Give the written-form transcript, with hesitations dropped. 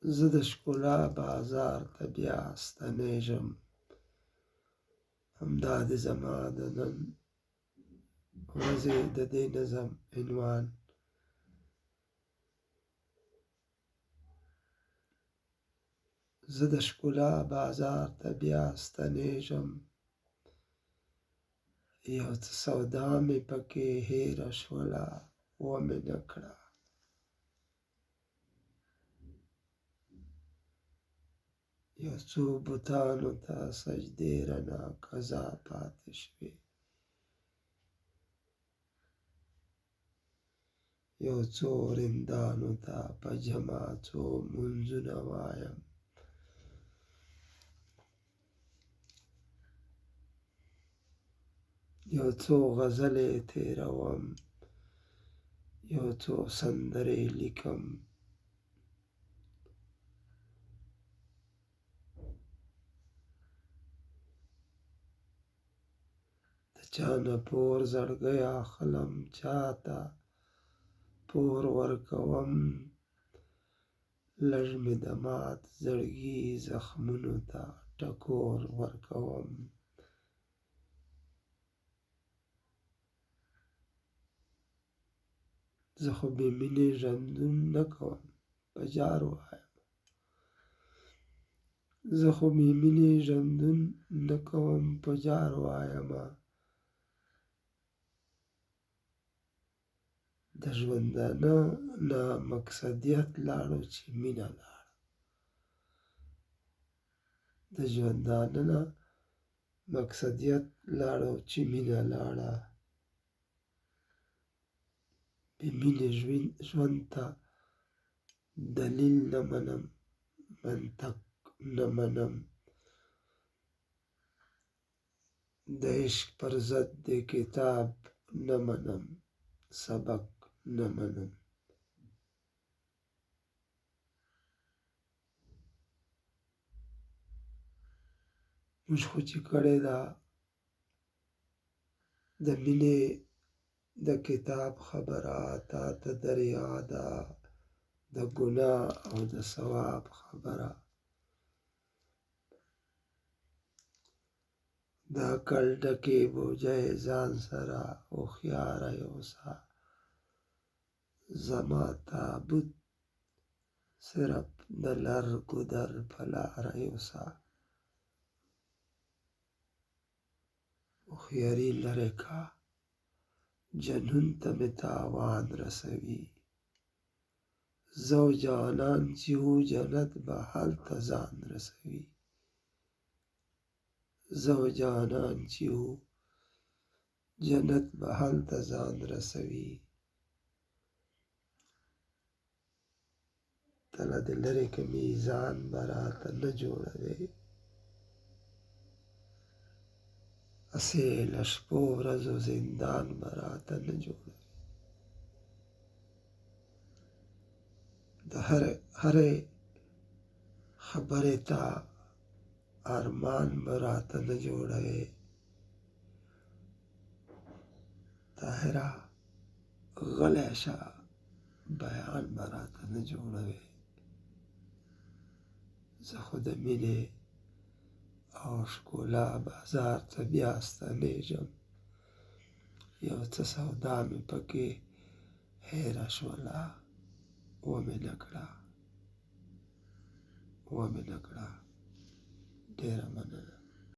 زه د ښکلا بازار ته بیا ستنېږم، همدا دې زما د نن ورځې د دې نظم عنوان. زه د ښکلا بازار ته بیا ستنېږم، یو څه سودا مې پکې هېره شوله ومې نه کړه. یو څو بوتانو ته سجدې رانه قضا پاتې شوې، یو څو رندانو ته په جمع څو منځونه وایم. یو څو غزلې تېروم، یو څو سندرې لیکم. د چا نه پور زړګی اخلم، چاته پور ورکوم. لږ مې د مات زړګي زخمونو ته ټکور ورکوم. زه خو بې مینې ژوندون نه کوم په جار وایم. زه خو بې مینې ژوندون نه کوم په جار وایمه. د ژوندانه نه مقصدیت لاړو چې مینه لاړه. د ژوندانه نه مقصدیت لاړو چې مینه لاړه. بې مینې ژوند ته دلیل نه منم، منطق نه منم. د عشق پر ضد د کتاب نه منم، سبق نه منم. موږ خو چې کړې ده د مینې د کتاب خبره، تا ته در یاده د ګناه او د ثواب خبره. د عقل ډکې بوجۍ ځان سره هوښیاره یوسه. زما تابوت صرف د لر ګودر په لاره یوسه. هوښیاري لرې که جنون ته مې تاوان رسوي. زه او جانان چې وو جنت به هلته ځان رسوي. زه او جانان چې وو جنت به هلته ځان رسوي. ته له دې لرې که میزان به راته نه جوړوې. هسې له شپو ورځو زندان به راته نه جوړوې. د هرې خبرې ته ارمان به راته نه جوړوې. طاهره غلی شه بیان به راته نه جوړوې. زه خو د مینې او ښکلا بازار ته بیا ستنېږم، یو څه سودا مې پکې هېره شوله ومې نه کړه. ډېره مننه.